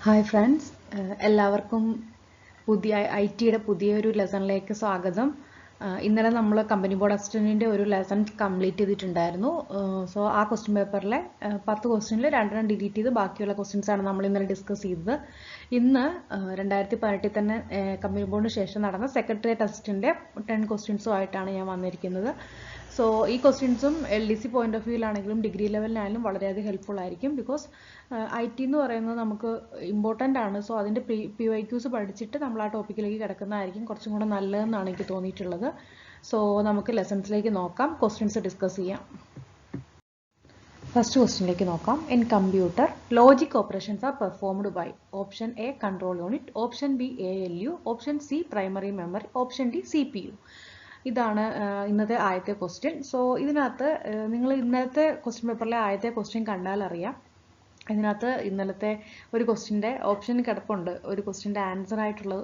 Hi friends, എല്ലാവർക്കും I ടിയുടെ പുതിയൊരു ലെസണിലേക്ക് സ്വാഗതം. ഇന്നലെ നമ്മൾ കമ്പനി ബോർഡ് അസിസ്റ്റൻറ്റിൻ്റെ ഒരു ലെസൺ കംപ്ലീറ്റ് ചെയ്തിട്ടുണ്ടായിരുന്നു. സോ ആ ക്വസ്റ്റ്യൻ പേപ്പറിലെ 10 ക്വസ്റ്റ്യനിൽ 2 ഡിലീറ്റ് ചെയ്ത് ബാക്കിയുള്ള ക്വസ്റ്റ്യൻസാണ് നമ്മൾ ഇന്നലെ ഡിസ്കസ് ചെയ്തത്. ഇന്ന് 2018 തന്നെ കമ്പനി ബോർഡിന് ശേഷം നടന്ന സെക്രട്ടേറിയറ്റ് അസിസ്റ്റൻറ്റിൻ്റെ 10 ക്വസ്റ്റ്യൻസുമായിട്ടാണ് ഞാൻ വന്നിരിക്കുന്നത്. സോ ഈ ക്വസ്റ്റ്യൻസും LDC പോയിന്റ് ഓഫ് വ്യൂവിലാണെങ്കിലും ഡിഗ്രി ലെവലിനായാലും വളരെയധികം ഹെൽപ്ഫുൾ ആയിരിക്കും. ബിക്കോസ് IT എന്ന് പറയുന്നത് നമുക്ക് ഇമ്പോർട്ടൻ്റ് ആണ്. സോ അതിൻ്റെ PYQs പഠിച്ചിട്ട് നമ്മൾ ആ ടോപ്പിക്കിലേക്ക് കിടക്കുന്നതായിരിക്കും കുറച്ചും കൂടെ നല്ലതെന്നാണ് എനിക്ക് തോന്നിയിട്ടുള്ളത്. സോ നമുക്ക് ലെസൺസിലേക്ക് നോക്കാം, ക്വസ്റ്റ്യൻസ് ഡിസ്കസ് ചെയ്യാം. ഫസ്റ്റ് ക്വസ്റ്റ്യനിലേക്ക് നോക്കാം. In computer logic operations are performed by option A control unit, option B ALU, option C primary memory, option D CPU. ഇതാണ് ഇന്നത്തെ ആദ്യത്തെ ക്വസ്റ്റ്യൻ. സോ ഇതിനകത്ത് നിങ്ങൾ ഇന്നത്തെ ക്വസ്റ്റ്യൻ പേപ്പറിലെ ആദ്യത്തെ ക്വസ്റ്റ്യൻ കണ്ടാൽ അറിയാം, ഇതിനകത്ത് ഇന്നലത്തെ ഒരു ക്വസ്റ്റ്യൻ്റെ ഓപ്ഷൻ കിടപ്പുണ്ട്, ഒരു ക്വസ്റ്റ്യൻ്റെ ആൻസർ ആയിട്ടുള്ള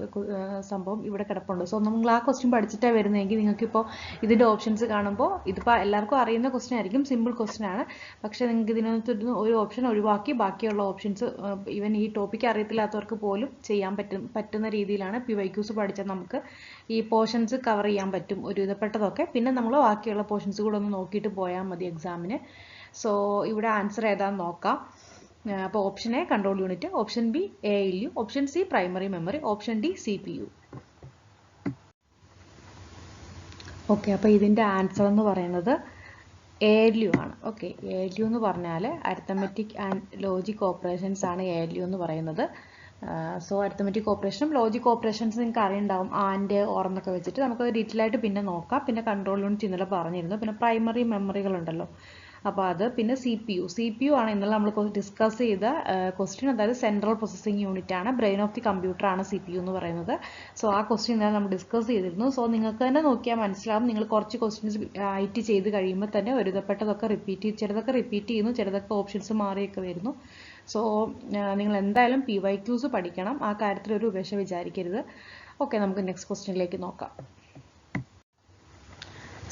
സംഭവം ഇവിടെ കിടപ്പുണ്ട്. സോ നമ്മൾ ആ ക്വസ്റ്റ്യൻ പഠിച്ചിട്ടാണ് വരുന്നതെങ്കിൽ നിങ്ങൾക്കിപ്പോൾ ഇതിൻ്റെ ഓപ്ഷൻസ് കാണുമ്പോൾ ഇതിപ്പോൾ എല്ലാവർക്കും അറിയുന്ന ക്വസ്റ്റ്യൻ ആയിരിക്കും, സിമ്പിൾ ക്വസ്റ്റ്യൻ ആണ്. പക്ഷേ നിങ്ങൾക്ക് ഇതിനകത്ത് ഒരു ഓപ്ഷൻ ഒഴിവാക്കി ബാക്കിയുള്ള ഓപ്ഷൻസ് ഈവൻ ഈ ടോപ്പിക്ക് അറിയത്തില്ലാത്തവർക്ക് പോലും ചെയ്യാൻ പറ്റുന്ന രീതിയിലാണ് PYQs പഠിച്ചാൽ നമുക്ക് ഈ പോർഷൻസ് കവർ ചെയ്യാൻ പറ്റും ഒരു വിധപ്പെട്ടതൊക്കെ. പിന്നെ നമ്മൾ ബാക്കിയുള്ള പോർഷൻസ് കൂടെ ഒന്ന് നോക്കിയിട്ട് പോയാൽ മതി എക്സാമിന്. സോ ഇവിടെ ആൻസർ ഏതാണെന്ന് നോക്കാം. അപ്പോൾ option A control unit, option B ALU, option C primary memory, option D CPU. Okay, അപ്പോൾ ഇതിൻ്റെ ആൻസർ എന്ന് പറയുന്നത് ALU ആണ്. ഓക്കെ, ALU എന്ന് പറഞ്ഞാൽ അരിത്തമെറ്റിക് ആൻഡ് ലോജിക് ഓപ്പറേഷൻസ് ആണ് ALU എന്ന് പറയുന്നത്. സോ അരിത്തമെറ്റിക് ഓപ്പറേഷനും ലോജിക് ഓപ്പറേഷൻസ് നിങ്ങൾക്ക് അറിയുണ്ടാവും, ആൻഡ് ഓർ എന്നൊക്കെ വെച്ചിട്ട്. നമുക്കത് ഡീറ്റെയിൽ ആയിട്ട് പിന്നെ നോക്കാം. പിന്നെ കൺട്രോൾ യൂണിറ്റ് ഇന്നലെ പറഞ്ഞിരുന്നു. പിന്നെ പ്രൈമറി മെമ്മറികളുണ്ടല്ലോ, അപ്പോൾ അത്. പിന്നെ CPU ആണ് ഇന്നലെ നമ്മൾ ഡിസ്കസ് ചെയ്ത ക്വസ്റ്റ്യൻ. അതായത് സെൻട്രൽ പ്രോസസ്സിംഗ് യൂണിറ്റ് ആണ്, ബ്രെയിൻ ഓഫ് ദി കമ്പ്യൂട്ടർ ആണ് CPU എന്ന് പറയുന്നത്. സോ ആ ക്വസ്റ്റ്യൻ ഇന്നലെ നമ്മൾ ഡിസ്കസ് ചെയ്തിരുന്നു. സോ നിങ്ങൾക്ക് തന്നെ നോക്കിയാൽ മനസ്സിലാവും, നിങ്ങൾ കുറച്ച് ക്വസ്റ്റ്യൻസ് IT ചെയ്ത് കഴിയുമ്പോൾ തന്നെ ഒരുവിധപ്പെട്ടതൊക്കെ ചിലതൊക്കെ റിപ്പീറ്റ് ചെയ്യുന്നു, ചിലതൊക്കെ ഓപ്ഷൻസ് മാറിയൊക്കെ വരുന്നു. സോ നിങ്ങൾ എന്തായാലും PYQs പഠിക്കണം, ആ കാര്യത്തിൽ ഒരു ഉപേക്ഷ വിചാരിക്കരുത്. ഓക്കെ, നമുക്ക് നെക്സ്റ്റ് ക്വസ്റ്റ്യനിലേക്ക് നോക്കാം.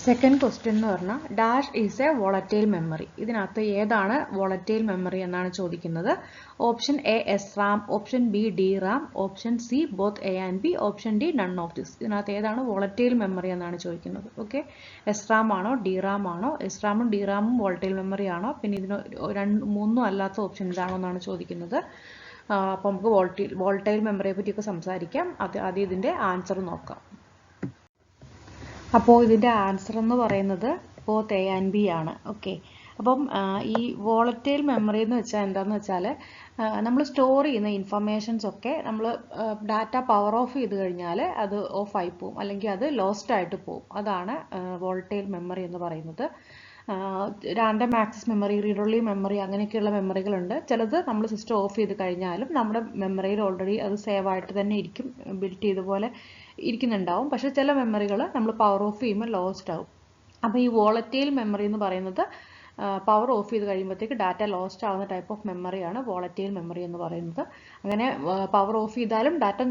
സെക്കൻഡ് ക്വസ്റ്റ്യൻ എന്ന് പറഞ്ഞാൽ dash is A volatile memory. ഇതിനകത്ത് ഏതാണ് വോളറ്റൈൽ മെമ്മറി എന്നാണ് ചോദിക്കുന്നത്. Option A SRAM, option B DRAM, option C both A and B, option D none of this. ഇതിനകത്ത് ഏതാണ് വോളറ്റൈൽ മെമ്മറി എന്നാണ് ചോദിക്കുന്നത്. ഓക്കെ, SRAM ആണോ DRAM ആണോ, SRAM ഉം DRAM ഉം വോളറ്റൈൽ മെമ്മറി ആണോ, പിന്നെ ഇതിന് മൂന്നും അല്ലാത്ത ഓപ്ഷൻസ് ആണോ എന്നാണ് ചോദിക്കുന്നത്. അപ്പോൾ നമുക്ക് വോളറ്റൈൽ മെമ്മറിയെ പറ്റിയൊക്കെ സംസാരിക്കാം. ആദ്യം ഇതിൻ്റെ ആൻസർ നോക്കാം. അപ്പോൾ ഇതിൻ്റെ ആൻസർ എന്ന് പറയുന്നത് ബോത്ത് A and B ആണ്. ഓക്കെ, അപ്പം ഈ വോളറ്റൈൽ മെമ്മറി എന്ന് വെച്ചാൽ എന്താണെന്ന് വെച്ചാൽ നമ്മൾ സ്റ്റോർ ചെയ്യുന്ന ഇൻഫർമേഷൻസ് ഒക്കെ നമ്മൾ ഡാറ്റ പവർ ഓഫ് ചെയ്ത് കഴിഞ്ഞാൽ അത് ഓഫ് ആയി പോവും, അല്ലെങ്കിൽ അത് ലോസ്റ്റ് ആയിട്ട് പോവും. അതാണ് വോളറ്റൈൽ മെമ്മറി എന്ന് പറയുന്നത്. Random access memory, read only memory, അങ്ങനെയൊക്കെയുള്ള മെമ്മറികളുണ്ട്. ചിലത് നമ്മൾ സിസ്റ്റം ഓഫ് ചെയ്ത് കഴിഞ്ഞാലും നമ്മുടെ മെമ്മറിയിൽ ഓൾറെഡി അത് സേവ് ആയിട്ട് തന്നെ ഇരിക്കും, ബിൽറ്റ് ചെയ്ത പോലെ ഇരിക്കുന്നുണ്ടാവും. പക്ഷേ ചില മെമ്മറികൾ നമ്മൾ പവർ ഓഫ് ചെയ്യുമ്പോൾ ലോസ്റ്റ് ആവും. അപ്പോൾ ഈ വോളറ്റൈൽ മെമ്മറി എന്ന് പറയുന്നത് പവർ ഓഫ് ചെയ്ത് കഴിയുമ്പോഴത്തേക്ക് ഡാറ്റ ലോസ്റ്റ് ആവുന്ന ടൈപ്പ് ഓഫ് മെമ്മറിയാണ് വോളറ്റൈൽ മെമ്മറി എന്ന് പറയുന്നത്. അങ്ങനെ പവർ ഓഫ് ചെയ്താലും ഡാറ്റ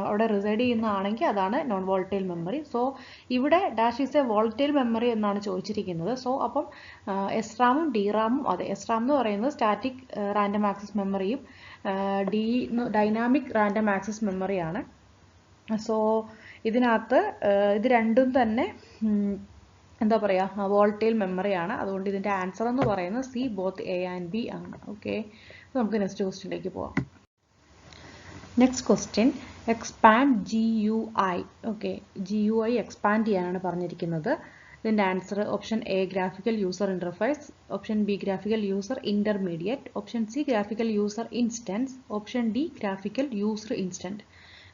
അവിടെ റിസൈഡ് ചെയ്യുന്നതാണെങ്കിൽ അതാണ് നോൺ വോളറ്റൈൽ മെമ്മറി. സോ ഇവിടെ dash is A volatile memory എന്നാണ് ചോദിച്ചിരിക്കുന്നത്. സോ അപ്പം SRAM ഉം DRAM ഉം അതെ. SRAM എന്ന് പറയുന്നത് സ്റ്റാറ്റിക് റാൻഡം ആക്സസ് മെമ്മറിയും ഡൈനാമിക് റാൻഡം ആക്സസ് മെമ്മറിയാണ്. സോ ഇതിനകത്ത് ഇത് രണ്ടും തന്നെ എന്താ പറയുക, വോളറ്റൈൽ മെമ്മറിയാണ്. അതുകൊണ്ട് ഇതിൻ്റെ ആൻസർ എന്ന് പറയുന്നത് C both A and B ആണ്. ഓക്കെ, നമുക്ക് നെക്സ്റ്റ് ക്വസ്റ്റ്യനിലേക്ക് പോവാം. Next question expand GUI. Okay, GUI expand ചെയ്യാനാണ് പറഞ്ഞിരിക്കുന്നത്. ഇതിൻ്റെ answer option A graphical user interface, option B graphical user intermediate, option C graphical user instance, option D graphical user instant.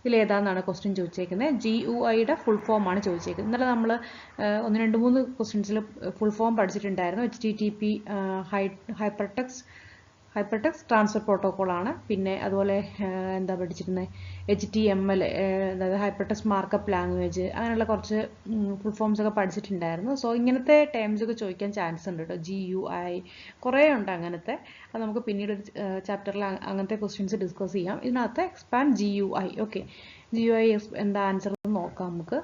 ഇതിലേതാണെന്നാണ് question ചോദിച്ചേക്കുന്നത്. GUIയുടെ full form ആണ് ചോദിച്ചേക്കുന്നത്. ഇന്നലെ നമ്മൾ 1, 2, 3 ക്വസ്റ്റ്യൻസിൽ ഫുൾ ഫോം പഠിച്ചിട്ടുണ്ടായിരുന്നു. HTTP ഹൈപ്പർടെക്സ്റ്റ് ട്രാൻസ്ഫർ പ്രോട്ടോക്കോൾ ആണ്. പിന്നെ അതുപോലെ എന്താ പഠിച്ചിരുന്നത്, HTML, അതായത് ഹൈപ്പർടെക്സ്റ്റ് മാർക്കപ്പ് ലാംഗ്വേജ്, അങ്ങനെയുള്ള കുറച്ച് ഫുൾ ഫോംസ് ഒക്കെ പഠിച്ചിട്ടുണ്ടായിരുന്നു. സോ ഇങ്ങനത്തെ ടേംസ് ഒക്കെ ചോദിക്കാൻ ചാൻസ് ഉണ്ട് കേട്ടോ. GUI കുറേ ഉണ്ട് അങ്ങനത്തെ. അത് നമുക്ക് പിന്നീട് ചാപ്റ്ററിൽ അങ്ങനത്തെ ക്വസ്റ്റ്യൻസ് ഡിസ്കസ് ചെയ്യാം. ഇതിനകത്ത് എക്സ്പാൻഡ് GUI. ഓക്കെ, GUI എന്താ ആൻസർ എന്ന് നോക്കാം നമുക്ക്.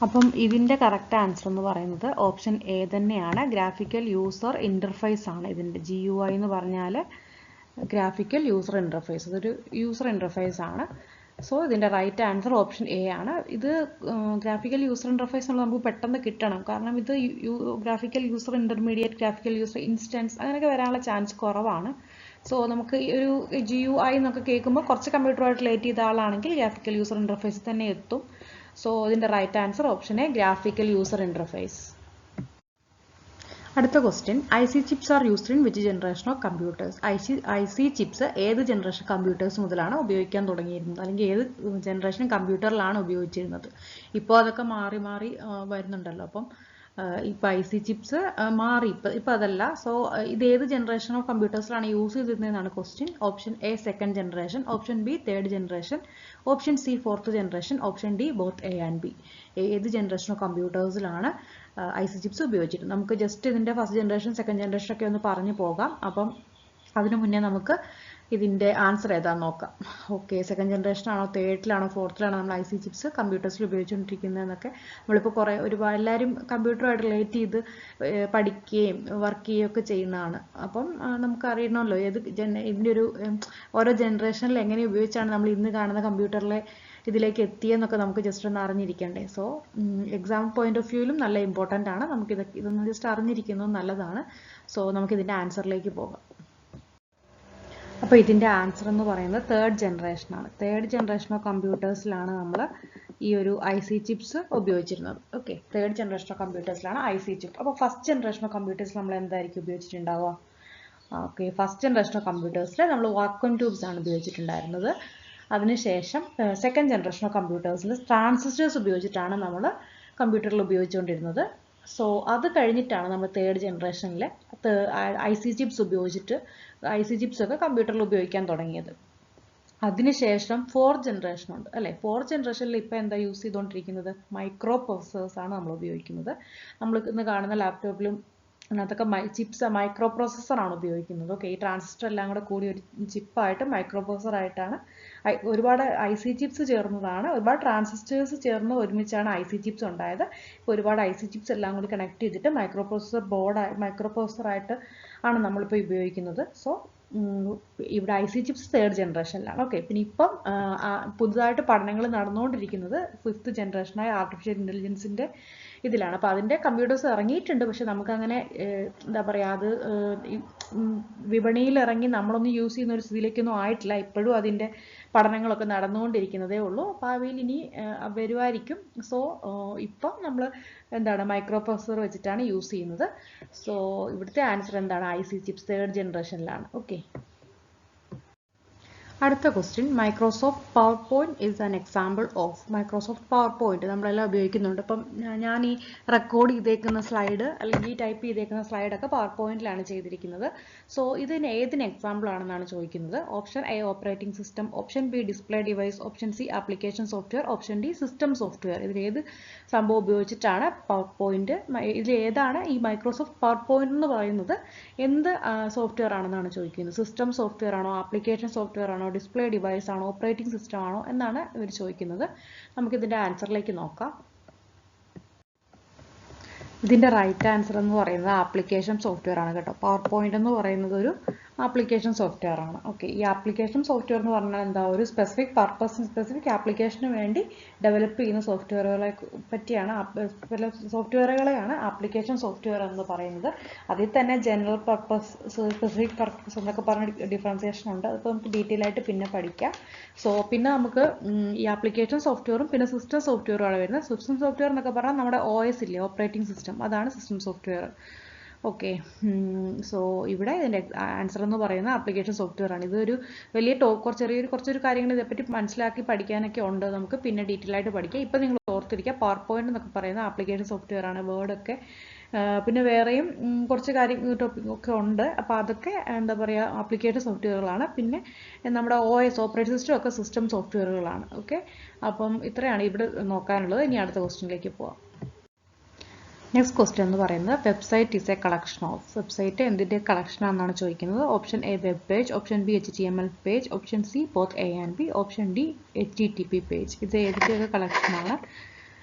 അപ്പം ഇതിൻ്റെ കറക്റ്റ് ആൻസർ എന്ന് പറയുന്നത് ഓപ്ഷൻ എ തന്നെയാണ്, ഗ്രാഫിക്കൽ യൂസർ ഇൻ്റർഫേസ് ആണ് ഇതിൻ്റെ. GUI എന്ന് പറഞ്ഞാൽ ഗ്രാഫിക്കൽ യൂസർ ഇൻ്റർഫേസ്. ഇതൊരു യൂസർ ഇൻ്റർഫേസ് ആണ്. സോ ഇതിൻ്റെ റൈറ്റ് ആൻസർ ഓപ്ഷൻ എ ആണ്. ഇത് ഗ്രാഫിക്കൽ യൂസർ ഇൻ്റർഫേസ് എന്നുള്ളത് നമുക്ക് പെട്ടെന്ന് കിട്ടണം, കാരണം ഇത് graphical user intermediate, graphical user instance അങ്ങനെയൊക്കെ വരാനുള്ള ചാൻസ് കുറവാണ്. സോ നമുക്ക് ഈ ഒരു GUI എന്നൊക്കെ കേൾക്കുമ്പോൾ കുറച്ച് കമ്പ്യൂട്ടറുമായിട്ട് റിലേറ്റ് ചെയ്ത ആളാണെങ്കിൽ ഗ്രാഫിക്കൽ യൂസർ ഇൻ്റർഫേസിൽ തന്നെ എത്തും. സോ ഇതിൻ്റെ right answer option A, graphical user interface. അടുത്ത question, IC chips are used in which generation of computers? IC chips ഏത് ജനറേഷൻ കമ്പ്യൂട്ടേഴ്സ് മുതലാണ് ഉപയോഗിക്കാൻ തുടങ്ങിയിരുന്നത്, അല്ലെങ്കിൽ ഏത് ജനറേഷൻ കമ്പ്യൂട്ടറിലാണ് ഉപയോഗിച്ചിരുന്നത്? ഇപ്പോൾ അതൊക്കെ മാറി മാറി വരുന്നുണ്ടല്ലോ. അപ്പം ഇപ്പോൾ IC ചിപ്സ് മാറി, ഇപ്പം അതല്ല. സോ ഇത് ഏത് ജനറേഷൻ ഓഫ് കമ്പ്യൂട്ടേഴ്സിലാണ് യൂസ് ചെയ്തിരുന്നതെന്നാണ് question. Option A second generation, option B third generation, option C fourth generation, option D both A and B. ഏത് ജനറേഷൻ ഓഫ് കമ്പ്യൂട്ടേഴ്സിലാണ് IC ചിപ്സ് ഉപയോഗിച്ചിട്ട്? നമുക്ക് ജസ്റ്റ് ഇതിൻ്റെ ഫസ്റ്റ് ജനറേഷൻ സെക്കൻഡ് ജനറേഷൻ ഒക്കെ ഒന്ന് പറഞ്ഞു പോകാം. അപ്പം അതിനു മുന്നേ നമുക്ക് ഇതിൻ്റെ ആൻസർ ഏതാണെന്ന് നോക്കാം. ഓക്കെ, സെക്കൻഡ് ജനറേഷനാണോ തേർഡിലാണോ ഫോർത്തിലാണോ നമ്മൾ IC ചിപ്സ് കമ്പ്യൂട്ടേഴ്സിൽ ഉപയോഗിച്ചുകൊണ്ടിരിക്കുന്നതെന്നൊക്കെ നമ്മളിപ്പോൾ ഒരുപാട് എല്ലാവരും കമ്പ്യൂട്ടറുമായിട്ട് റിലേറ്റ് ചെയ്ത് പഠിക്കുകയും വർക്ക് ചെയ്യുകയൊക്കെ ചെയ്യുന്നതാണ്. അപ്പം നമുക്ക് അറിയണമല്ലോ ഇതിൻ്റെ ഒരു ഓരോ ജനറേഷനിൽ എങ്ങനെ ഉപയോഗിച്ചാണ് നമ്മൾ ഇന്ന് കാണുന്ന കമ്പ്യൂട്ടറിലെ ഇതിലേക്ക് എത്തിയെന്നൊക്കെ നമുക്ക് ജസ്റ്റ് ഒന്ന് അറിഞ്ഞിരിക്കണ്ടേ. സോ എക്സാം പോയിന്റ് ഓഫ് വ്യൂവിലും നല്ല ഇമ്പോർട്ടൻ്റ് ആണ്. ഇതൊന്ന് ജസ്റ്റ് അറിഞ്ഞിരിക്കുന്നത് നല്ലതാണ്. സോ നമുക്കിതിൻ്റെ ആൻസറിലേക്ക് പോകാം. അപ്പോൾ ഇതിൻ്റെ ആൻസർ എന്ന് പറയുന്നത് തേർഡ് ജനറേഷനാണ്. തേർഡ് ജനറേഷൻ ഓഫ് കമ്പ്യൂട്ടേഴ്സിലാണ് നമ്മൾ ഈ ഒരു IC ചിപ്സ് ഉപയോഗിച്ചിരുന്നത്. ഓക്കെ, തേർഡ് ജനറേഷൻ ഓഫ് കമ്പ്യൂട്ടേഴ്സിലാണ് IC ചിപ്പ്. അപ്പോൾ ഫസ്റ്റ് ജനറേഷൻ ഓഫ് കമ്പ്യൂട്ടേഴ്സിൽ നമ്മൾ എന്തായിരിക്കും ഉപയോഗിച്ചിട്ടുണ്ടാവുക? ഓക്കെ, ഫസ്റ്റ് ജനറേഷൻ ഓഫ് കമ്പ്യൂട്ടേഴ്സിൽ നമ്മൾ വാക്വം ട്യൂബ്സ് ആണ് ഉപയോഗിച്ചിട്ടുണ്ടായിരുന്നത്. അതിനുശേഷം സെക്കൻഡ് ജനറേഷൻ ഓഫ് കമ്പ്യൂട്ടേഴ്സിൽ ട്രാൻസിസ്റ്റേഴ്സ് ഉപയോഗിച്ചിട്ടാണ് നമ്മൾ കമ്പ്യൂട്ടറിൽ ഉപയോഗിച്ചുകൊണ്ടിരുന്നത്. സോ അത് കഴിഞ്ഞിട്ടാണ് നമ്മൾ തേർഡ് ജനറേഷനിലെ IC ചിപ്സ് ഉപയോഗിച്ചിട്ട് IC ചിപ്സ് ഒക്കെ കമ്പ്യൂട്ടറിൽ ഉപയോഗിക്കാൻ തുടങ്ങിയത്. അതിനുശേഷം ഫോർത്ത് ജനറേഷൻ ഉണ്ട് അല്ലേ. ഫോർത്ത് ജനറേഷനിൽ ഇപ്പോൾ എന്താ യൂസ് ചെയ്തുകൊണ്ടിരിക്കുന്നത്? മൈക്രോ പ്രോസസ്സേഴ്സ് ആണ് നമ്മൾ ഉപയോഗിക്കുന്നത്. നമ്മൾ ഇന്ന് കാണുന്ന ലാപ്ടോപ്പിലും അതിനകത്തൊക്കെ മൈക്രോ പ്രോസസ്സറാണ് ഉപയോഗിക്കുന്നത്. ഓക്കെ, ഈ ട്രാൻസിസ്റ്റർ എല്ലാം കൂടെ കൂടി ഒരു ചിപ്പായിട്ട് മൈക്രോ പ്രോസസ്സറായിട്ടാണ് ഒരുപാട് IC ചിപ്സ് ചേർന്നതാണ്. ഒരുപാട് ട്രാൻസിസ്റ്റേഴ്സ് ചേർന്ന് ഒരുമിച്ചാണ് IC ചിപ്സ് ഉണ്ടായത്. ഇപ്പോൾ ഒരുപാട് IC ചിപ്സ് എല്ലാം കൂടി കണക്ട് ചെയ്തിട്ട് മൈക്രോ പ്രോസസ്സറായിട്ട് ആണ് നമ്മളിപ്പോൾ ഉപയോഗിക്കുന്നത്. സോ ഇവിടെ IC ചിപ്സ് തേർഡ് ജനറേഷനിലാണ്. ഓക്കെ, പിന്നെ ഇപ്പം പുതുതായിട്ട് പഠനങ്ങൾ നടന്നുകൊണ്ടിരിക്കുന്നത് ഫിഫ്ത്ത് ജനറേഷനായ ആർട്ടിഫിഷ്യൽ ഇൻ്റലിജൻസിൻ്റെ ഇതിലാണ്. അപ്പോൾ അതിൻ്റെ കമ്പ്യൂട്ടേഴ്സ് ഇറങ്ങിയിട്ടുണ്ട്, പക്ഷെ നമുക്കങ്ങനെ എന്താ പറയുക, അത് വിപണിയിൽ ഇറങ്ങി നമ്മളൊന്നും യൂസ് ചെയ്യുന്ന ഒരു സ്ഥിതിയിലേക്കൊന്നും ആയിട്ടില്ല. ഇപ്പോഴും അതിൻ്റെ പഠനങ്ങളൊക്കെ നടന്നുകൊണ്ടിരിക്കുന്നതേ ഉള്ളൂ. ഭാവിയിൽ ഇനി വരുമായിരിക്കും. സോ ഇപ്പം നമ്മൾ എന്താണ് മൈക്രോ പ്രോസസ്സർ വെച്ചിട്ടാണ് യൂസ് ചെയ്യുന്നത്. സോ ഇവിടുത്തെ ആൻസർ എന്താണ്? IC ചിപ്സ് തേർഡ് ജനറേഷനിലാണ്. ഓക്കെ, അടുത്ത question, Microsoft PowerPoint is an example of. Microsoft PowerPoint നമ്മളെല്ലാം ഉപയോഗിക്കുന്നുണ്ട്. അപ്പം ഞാൻ ഈ റെക്കോർഡ് ചെയ്തേക്കുന്ന സ്ലൈഡ് അല്ലെങ്കിൽ ഈ ടൈപ്പ് ചെയ്തേക്കുന്ന സ്ലൈഡൊക്കെ പവർ പോയിന്റിലാണ് ചെയ്തിരിക്കുന്നത്. സോ ഇതിന് ഏതിന് എക്സാമ്പിൾ ആണെന്നാണ് ചോദിക്കുന്നത്. Option A operating system, option B display device, option C application software, option D system software. ഇതിലേത് സംഭവം ഉപയോഗിച്ചിട്ടാണ് പവർ പോയിന്റ്, ഇതിലേതാണ് ഈ മൈക്രോസോഫ്റ്റ് പവർ പോയിന്റ് എന്ന് പറയുന്നത് എന്ത് സോഫ്റ്റ്വെയർ ആണെന്നാണ് ചോദിക്കുന്നത്. സിസ്റ്റം സോഫ്റ്റ്വെയർ ആണോ, ആപ്ലിക്കേഷൻ സോഫ്റ്റ്വെയർ ആണോ, ഡിസ്പ്ലേ ഡിവൈസ് ആണോ, ഓപ്പറേറ്റിംഗ് സിസ്റ്റം ആണോ എന്നാണ് ഇവർ ചോദിക്കുന്നത്. നമുക്കിതിൻ്റെ ആൻസറിലേക്ക് നോക്കാം. ഇതിൻ്റെ റൈറ്റ് ആൻസർ എന്ന് പറയുന്നത് ആപ്ലിക്കേഷൻ സോഫ്റ്റ്വെയർ ആണ് കേട്ടോ. പവർ പോയിന്റ് എന്ന് പറയുന്നത് ഒരു ആപ്ലിക്കേഷൻ സോഫ്റ്റ്വെയർ ആണ്. ഓക്കെ, ഈ ആപ്ലിക്കേഷൻ സോഫ്റ്റ്വെയർ എന്ന് പറഞ്ഞാൽ എന്താ, ഒരു സ്പെസിഫിക് പർപ്പസിന് സ്പെസിഫിക് ആപ്ലിക്കേഷന് വേണ്ടി ഡെവലപ്പ് ചെയ്യുന്ന സോഫ്റ്റ്വെയറുകളെ പറ്റിയാണ്, സോഫ്റ്റ്വെയറുകളെയാണ് ആപ്ലിക്കേഷൻ സോഫ്റ്റ്വെയർ എന്ന് പറയുന്നത്. അതിൽ തന്നെ ജനറൽ പർപ്പസ്, സ്പെസിഫിക് പർപ്പസ് എന്നൊക്കെ പറഞ്ഞ ഡിഫറൻസിയേഷൻ ഉണ്ട്. അതിപ്പോൾ നമുക്ക് ഡീറ്റെയിൽ ആയിട്ട് പിന്നെ പഠിക്കാം. സോ പിന്നെ നമുക്ക് ഈ ആപ്ലിക്കേഷൻ സോഫ്റ്റ്വെയറും പിന്നെ സിസ്റ്റം സോഫ്റ്റ്വെയറും ആണ് വരുന്നത്. സിസ്റ്റം സോഫ്റ്റ്വെയർ എന്നൊക്കെ പറഞ്ഞാൽ നമ്മുടെ OS ഇല്ലേ, ഓപ്പറേറ്റിംഗ് സിസ്റ്റം, അതാണ് സിസ്റ്റം സോഫ്റ്റ്വെയർ. ഓക്കെ, സോ ഇവിടെ ഇതിൻ്റെ ആൻസർ എന്ന് പറയുന്നത് ആപ്ലിക്കേഷൻ സോഫ്റ്റ്വെയർ ആണ്. ഇതൊരു വലിയ കുറച്ചൊരു കാര്യങ്ങൾ ഇതേപ്പറ്റി മനസ്സിലാക്കി പഠിക്കാനൊക്കെ ഉണ്ട്. നമുക്ക് പിന്നെ ഡീറ്റെയിൽ ആയിട്ട് പഠിക്കാം. ഇപ്പം നിങ്ങൾ ഓർത്തിരിക്കുക, പവർ പോയിന്റ് എന്നൊക്കെ പറയുന്നത് ആപ്ലിക്കേഷൻ സോഫ്റ്റ്വെയർ ആണ്. വേർഡൊക്കെ പിന്നെ വേറെയും കുറച്ച് ടോപ്പിക് ഒക്കെ ഉണ്ട്. അപ്പോൾ അതൊക്കെ എന്താ പറയുക ആപ്ലിക്കേഷൻ സോഫ്റ്റ്വെയറുകളാണ്. പിന്നെ നമ്മുടെ OS ഓപ്പറേറ്റിംഗ് സിസ്റ്റം ഒക്കെ സിസ്റ്റം സോഫ്റ്റ്വെയറുകളാണ്. ഓക്കെ, അപ്പം ഇത്രയാണ് ഇവിടെ നോക്കാനുള്ളത്. ഇനി അടുത്ത ക്വസ്റ്റ്യനിലേക്ക് പോവാം. നെക്സ്റ്റ് ക്വസ്റ്റ്യൻ എന്ന് പറയുന്നത് website is a collection of. Website എന്തിൻ്റെ കളക്ഷൻ ആണെന്നാണ് ചോദിക്കുന്നത്. Option A web page, option B HTML page, option C both A and B, option D HTTP page. ഇത് ഏതിൻ്റെയൊക്കെ കളക്ഷനാണ്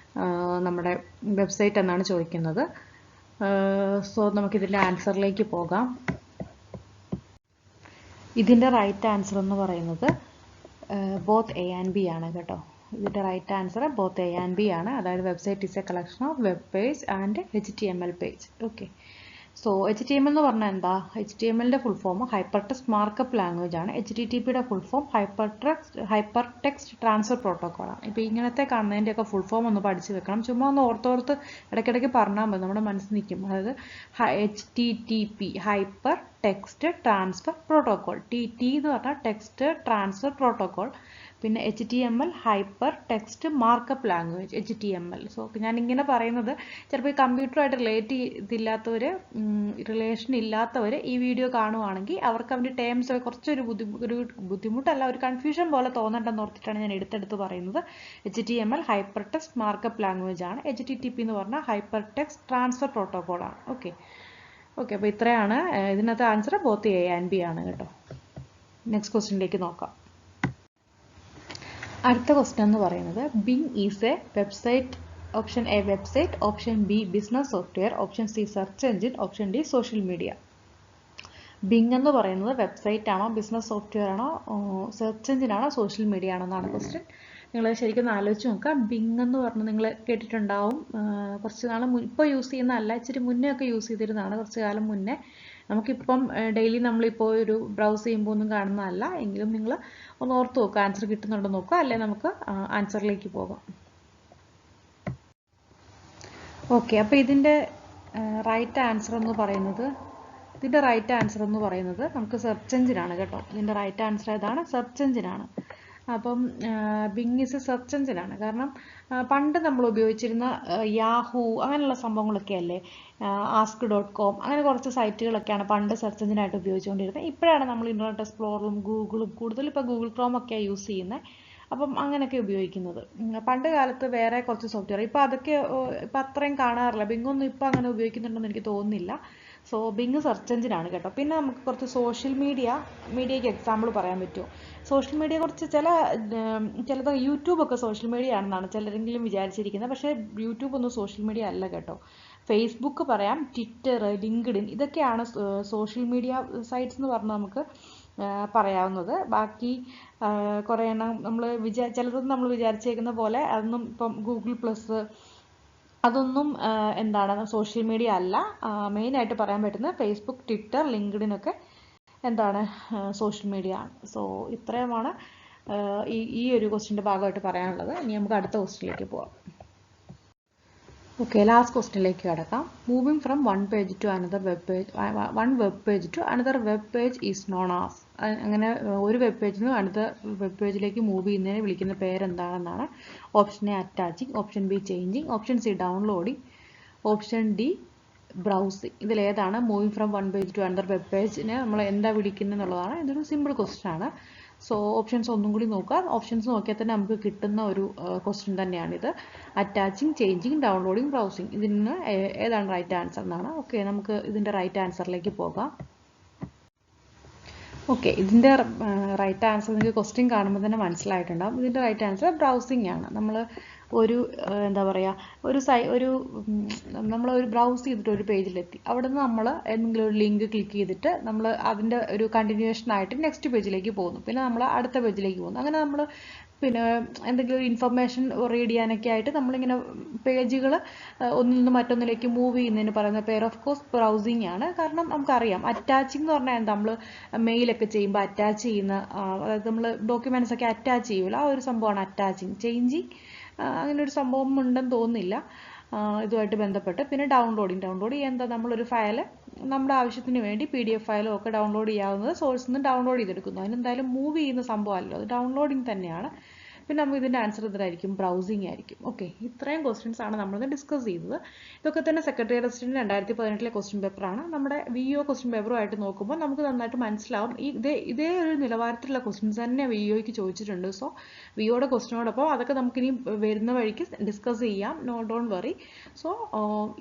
നമ്മുടെ വെബ്സൈറ്റ് എന്നാണ് ചോദിക്കുന്നത്. സോ നമുക്കിതിൻ്റെ ആൻസറിലേക്ക് പോകാം. ഇതിൻ്റെ റൈറ്റ് ആൻസർ എന്ന് പറയുന്നത് ബോത്ത് എ ആൻഡ് ബി ആണ് കേട്ടോ. ഇതിൻ്റെ right answer both A and B ആണ്. അതായത് website is a collection of web page and HTML page. Okay, so HTML എന്ന് പറഞ്ഞാൽ എന്താ? HTMLന്റെ full form hypertext markup language ആണ്. HTTPയുടെ full form hypertext transfer protocol ആണ്. ഇപ്പോൾ ഇങ്ങനത്തെ കാണുന്നതിൻ്റെയൊക്കെ ഫുൾ ഫോം ഒന്ന് പഠിച്ചു വെക്കണം. ചുമ്മാ ഒന്ന് ഓർത്തോർത്ത് ഇടയ്ക്കിടയ്ക്ക് പറഞ്ഞാൽ മതി, നമ്മുടെ മനസ്സിൽ നിൽക്കും. അതായത് HTTP hyper text transfer protocol. TT എന്ന് പറഞ്ഞാൽ ടെക്സ്റ്റ് ട്രാൻസ്ഫർ പ്രോട്ടോക്കോൾ. പിന്നെ HTML hyper text markup language HTML. So ഞാനിങ്ങനെ പറയുന്നത് ചിലപ്പോൾ ഈ കമ്പ്യൂട്ടറുമായിട്ട് റിലേഷൻ ഇല്ലാത്തവർ ഈ വീഡിയോ കാണുവാണെങ്കിൽ അവർക്ക് അവൻ്റെ ടേംസ് കുറച്ചൊരു ബുദ്ധിമുട്ടല്ല, ഒരു കൺഫ്യൂഷൻ പോലെ തോന്നണ്ടെന്ന് ഓർത്തിട്ടാണ് ഞാൻ എടുത്തെടുത്ത് പറയുന്നത്. HTML hyper text markup language ആണ്. HTTP എന്ന് പറഞ്ഞാൽ ഹൈപ്പർ ടെക്സ്റ്റ് ട്രാൻസ്ഫർ പ്രോട്ടോക്കോൾ ആണ്. ഓക്കെ, അപ്പോൾ ഇത്രയാണ് ഇതിനകത്ത് answer both A and B ആണ് കേട്ടോ. നെക്സ്റ്റ് ക്വസ്റ്റ്യനിലേക്ക് നോക്കാം. അടുത്ത ക്വസ്റ്റ്യൻ എന്ന് പറയുന്നത് Bing is A website. Option A website, option B business software, option C search engine, option D social media. Bing എന്ന് പറയുന്നത് വെബ്സൈറ്റ് ആണോ, ബിസിനസ് സോഫ്റ്റ്വെയർ ആണോ, സെർച്ച് എഞ്ചിൻ ആണോ, സോഷ്യൽ മീഡിയ ആണോ എന്നാണ് ക്വസ്റ്റ്യൻ. നിങ്ങൾ ശരിക്കും ആലോചിച്ച് നോക്കുക. ബിങ് എന്ന് പറഞ്ഞ് നിങ്ങൾ കേട്ടിട്ടുണ്ടാവും. കുറച്ച് നാൾ ഇപ്പോൾ യൂസ് ചെയ്യുന്നതല്ല, ഇച്ചിരി മുന്നേ ഒക്കെ യൂസ് ചെയ്തിരുന്നതാണ്, കുറച്ച് കാലം മുന്നേ. നമുക്കിപ്പം ഡെയിലി നമ്മളിപ്പോൾ ഒരു ബ്രൗസ് ചെയ്യുമ്പോൾ ഒന്നും കാണുന്നതല്ല. എങ്കിലും നിങ്ങൾ ഒന്ന് ഓർത്ത് നോക്കുക, ആൻസർ കിട്ടുന്നുണ്ടോ നോക്കുക, അല്ലെങ്കിൽ നമുക്ക് ആൻസറിലേക്ക് പോകാം. ഓക്കെ, അപ്പോൾ ഇതിൻ്റെ റൈറ്റ് ആൻസർ എന്ന് പറയുന്നത് നമുക്ക് സെർച്ച് എഞ്ചിനാണ് കേട്ടോ. ഇതിൻ്റെ റൈറ്റ് ആൻസർ ഏതാണ്? സെർച്ച് എഞ്ചിനാണ്. അപ്പം ബിങ് ഈസ് എ സെർച്ച് എഞ്ചിനാണ്. കാരണം പണ്ട് നമ്മൾ ഉപയോഗിച്ചിരുന്ന യാഹൂ അങ്ങനെയുള്ള സംഭവങ്ങളൊക്കെ അല്ലേ, ask.com അങ്ങനെ കുറച്ച് സൈറ്റുകളൊക്കെയാണ് പണ്ട് സെർച്ച് എഞ്ചിനായിട്ട് ഉപയോഗിച്ചുകൊണ്ടിരുന്നത്. ഇപ്പോഴാണ് നമ്മൾ ഇൻ്റർനെറ്റ് എക്സ്പ്ലോററും ഗൂഗിളും, കൂടുതൽ ഇപ്പോൾ ഗൂഗിൾ ക്രോം ഒക്കെയാണ് യൂസ് ചെയ്യുന്നത്. അപ്പം അങ്ങനെയൊക്കെ ഉപയോഗിക്കുന്നത്. പണ്ട് കാലത്ത് വേറെ കുറച്ച് സോഫ്റ്റ്വെയർ, ഇപ്പോൾ അതൊക്കെ ഇപ്പം അത്രയും കാണാറില്ല. ബിങ്ങൊന്നും ഇപ്പോൾ അങ്ങനെ ഉപയോഗിക്കുന്നുണ്ടെന്ന് എനിക്ക് തോന്നുന്നില്ല. സോ ബിങ് സെർച്ച് എഞ്ചിനാണ് കേട്ടോ. പിന്നെ നമുക്ക് കുറച്ച് സോഷ്യൽ മീഡിയയ്ക്ക് എക്സാമ്പിൾ പറയാൻ പറ്റുമോ? സോഷ്യൽ മീഡിയ കുറച്ച് ചിലത് യൂട്യൂബൊക്കെ സോഷ്യൽ മീഡിയ ആണെന്നാണ് ചിലരെങ്കിലും വിചാരിച്ചിരിക്കുന്നത്. പക്ഷേ യൂട്യൂബ് ഒന്നും സോഷ്യൽ മീഡിയ അല്ല കേട്ടോ. ഫേസ്ബുക്ക് പറയാം, ട്വിറ്റർ, ലിങ്ക്ഡിൻ ഇതൊക്കെയാണ് സോഷ്യൽ മീഡിയ സൈറ്റ്സ് എന്ന് പറഞ്ഞാൽ നമുക്ക് പറയാവുന്നത്. ബാക്കി കുറേ എണ്ണം ചിലതൊന്നും നമ്മൾ വിചാരിച്ചേക്കുന്ന പോലെ അതൊന്നും ഇപ്പം ഗൂഗിൾ പ്ലസ് അതൊന്നും എന്താണ് സോഷ്യൽ മീഡിയ അല്ല. മെയിനായിട്ട് പറയാൻ പറ്റുന്നത് ഫേസ്ബുക്ക്, ട്വിറ്റർ, ലിങ്ക്ഡിൻ ഒക്കെ എന്താണ് സോഷ്യൽ മീഡിയ ആണ്. സോ ഇത്രയുമാണ് ഈ ഒരു ക്വസ്റ്റ്യൻ്റെ ഭാഗമായിട്ട് പറയാനുള്ളത്. ഇനി നമുക്ക് അടുത്ത ക്വസ്റ്റ്യനിലേക്ക് പോകാം. ഓക്കെ, ലാസ്റ്റ് ക്വസ്റ്റ്യനിലേക്ക് കിടക്കാം. Moving from one web page to another web page is known as. അങ്ങനെ ഒരു വെബ് പേജിൽ നിന്ന് അടുത്ത വെബ് പേജിലേക്ക് മൂവ് ചെയ്യുന്നതിനെ വിളിക്കുന്ന പേരെന്താണെന്നാണ്. Option A attaching, option B changing, option C downloading, option D browsing. ഇതിലേതാണ് moving from one page to another web പേജിനെ നമ്മൾ എന്താ വിളിക്കുന്നത് എന്നുള്ളതാണ്. ഇതൊരു സിമ്പിൾ ക്വസ്റ്റ്യൻ ആണ്. സോ ഓപ്ഷൻസ് ഒന്നും കൂടി നോക്കുക. ഓപ്ഷൻസ് നോക്കിയാൽ തന്നെ നമുക്ക് കിട്ടുന്ന ഒരു ക്വസ്റ്റ്യൻ തന്നെയാണിത്. Attaching, changing, downloading, browsing. ഇതിന് ഏതാണ് റൈറ്റ് ആൻസർ എന്നാണ്. ഓക്കെ, നമുക്ക് ഇതിൻ്റെ റൈറ്റ് ആൻസറിലേക്ക് പോകാം. ഓക്കെ, ഇതിൻ്റെ റൈറ്റ് ആൻസർ നിങ്ങൾക്ക് ക്വസ്റ്റ്യൻ കാണുമ്പോൾ തന്നെ മനസ്സിലായിട്ടുണ്ടാകും. ഇതിൻ്റെ റൈറ്റ് ആൻസർ ബ്രൗസിങ് ആണ്. നമ്മൾ എന്താ പറയുക, നമ്മളൊരു ബ്രൗസ് ചെയ്തിട്ട് ഒരു പേജിലെത്തി. അവിടെ നിന്ന് നമ്മൾ എന്തെങ്കിലും ഒരു ലിങ്ക് ക്ലിക്ക് ചെയ്തിട്ട് നമ്മൾ അതിൻ്റെ ഒരു കണ്ടിന്യൂവേഷൻ ആയിട്ട് നെക്സ്റ്റ് പേജിലേക്ക് പോകുന്നു. പിന്നെ നമ്മൾ അടുത്ത പേജിലേക്ക് പോകുന്നു. അങ്ങനെ നമ്മൾ പിന്നെ എന്തെങ്കിലും ഒരു ഇൻഫർമേഷൻ റീഡ് ചെയ്യാനൊക്കെ ആയിട്ട് നമ്മളിങ്ങനെ പേജുകൾ ഒന്നിൽ നിന്ന് മറ്റൊന്നിലേക്ക് മൂവ് ചെയ്യുന്നതിന് പറയുന്ന പേര് ഓഫ് കോഴ്സ് ബ്രൗസിങ് ആണ്. കാരണം നമുക്കറിയാം അറ്റാച്ചിങ് എന്ന് പറഞ്ഞാൽ എന്താ, നമ്മൾ മെയിലൊക്കെ ചെയ്യുമ്പോൾ അറ്റാച്ച് ചെയ്യുന്ന, അതായത് നമ്മൾ ഡോക്യുമെൻറ്റ്സ് ഒക്കെ അറ്റാച്ച് ചെയ്യുമല്ലോ, ആ ഒരു സംഭവമാണ് അറ്റാച്ചിങ്. ചേഞ്ചിങ് അങ്ങനെ ഒരു സംഭവം ഉണ്ടെന്ന് തോന്നുന്നില്ല ഇതുമായിട്ട് ബന്ധപ്പെട്ട്. പിന്നെ ഡൗൺലോഡ് എന്താ, നമ്മളൊരു ഫയൽ നമ്മുടെ ആവശ്യത്തിന് വേണ്ടി PDF ഫയലോ ഒക്കെ ഡൗൺലോഡ് ചെയ്യാവുന്നത് സോഴ്സിൽ നിന്ന് ഡൗൺലോഡ് ചെയ്തെടുക്കുന്നു. അതിനെന്തായാലും മൂവ് ചെയ്യുന്ന സംഭവമല്ലോ, അത് ഡൗൺലോഡിങ് തന്നെയാണ്. പിന്നെ നമുക്ക് ഇതിൻ്റെ ആൻസർ ഇതായിരിക്കും, ബ്രൗസിങ് ആയിരിക്കും. ഓക്കെ, ഇത്രയും ക്വസ്റ്റ്യൻസ് ആണ് നമ്മളിന്ന് ഡിസ്കസ് ചെയ്തത്. ഇതൊക്കെ തന്നെ സെക്രട്ടേറിയറ്റ് അസിസ്റ്റന്റ് 2018 ക്വസ്റ്റ്യൻ പേപ്പറാണ്. നമ്മുടെ VO ക്വസ്റ്റ്യൻ പേപ്പറുമായിട്ട് നോക്കുമ്പോൾ നമുക്ക് നന്നായിട്ട് മനസ്സിലാവും. ഇതേ ഒരു നിലവാരത്തിലുള്ള ക്വസ്റ്റ്യൻസ് തന്നെ VOയ്ക്ക് ചോദിച്ചിട്ടുണ്ട്. സോ VOയുടെ ക്വസ്റ്റ്യനോടൊപ്പം അതൊക്കെ നമുക്കിനി വരുന്ന വഴിക്ക് ഡിസ്കസ് ചെയ്യാം. Don't worry. സോ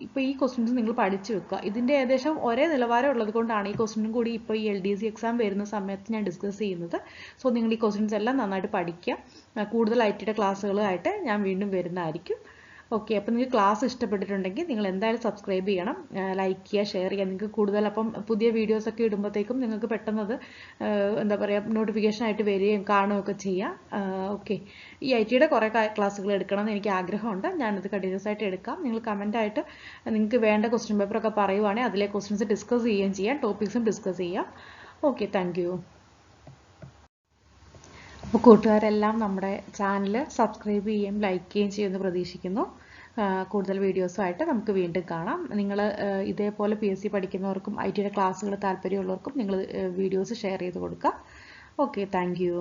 ഇപ്പോൾ ഈ ക്വസ്റ്റ്യൻസ് നിങ്ങൾ പഠിച്ചു വെക്കുക. ഇതിൻ്റെ ഏകദേശം ഒരേ നിലവാരം ഉള്ളത് കൊണ്ടാണ് ഈ ക്വസ്റ്റ്യനും കൂടി ഇപ്പോൾ ഈ LDC എക്സാം വരുന്ന സമയത്ത് ഞാൻ ഡിസ്കസ് ചെയ്യുന്നത്. സോ നിങ്ങൾ ഈ ക്വസ്റ്റ്യൻസ് എല്ലാം നന്നായിട്ട് പഠിക്കുക. കൂടുതൽ IT യുടെ ക്ലാസ്സുകളായിട്ട് ഞാൻ വീണ്ടും വരുന്നതായിരിക്കും. ഓക്കെ, അപ്പോൾ നിങ്ങൾക്ക് ക്ലാസ് ഇഷ്ടപ്പെട്ടിട്ടുണ്ടെങ്കിൽ നിങ്ങൾ എന്തായാലും സബ്സ്ക്രൈബ് ചെയ്യണം, ലൈക്ക് ചെയ്യുക, ഷെയർ ചെയ്യുക. നിങ്ങൾക്ക് കൂടുതൽ അപ്പം പുതിയ വീഡിയോസൊക്കെ ഇടുമ്പോഴത്തേക്കും നിങ്ങൾക്ക് പെട്ടെന്നത് എന്താ പറയുക നോട്ടിഫിക്കേഷൻ ആയിട്ട് വരികയും കാണുകയൊക്കെ ചെയ്യാം. ഓക്കെ, ഈ IT-യുടെ കുറേ ക്ലാസ്സുകൾ എടുക്കണം എന്ന് എനിക്ക് ആഗ്രഹമുണ്ട്. ഞാനത് കണ്ടിന്യൂസ് ആയിട്ട് എടുക്കാം. നിങ്ങൾ കമൻ്റായിട്ട് നിങ്ങൾക്ക് വേണ്ട ക്വസ്റ്റ്യൻ പേപ്പറൊക്കെ പറയുവാണെങ്കിൽ അതിലെ ക്വസ്റ്റ്യൻസ് ഡിസ്കസ് ചെയ്യുകയും ചെയ്യാം, ടോപ്പിക്സും ഡിസ്കസ് ചെയ്യാം. Okay, thank you. അപ്പോൾ കൂട്ടുകാരെല്ലാം നമ്മുടെ ചാനൽ സബ്സ്ക്രൈബ് ചെയ്യുകയും ലൈക്ക് ചെയ്യുകയും ചെയ്യുമെന്ന് പ്രതീക്ഷിക്കുന്നു. കൂടുതൽ വീഡിയോസുമായിട്ട് നമുക്ക് വീണ്ടും കാണാം. നിങ്ങൾ ഇതേപോലെ PSC പഠിക്കുന്നവർക്കും IT-യുടെ ക്ലാസ്സുകൾ താല്പര്യമുള്ളവർക്കും നിങ്ങൾ വീഡിയോസ് ഷെയർ ചെയ്ത് കൊടുക്കുക. Okay, thank you.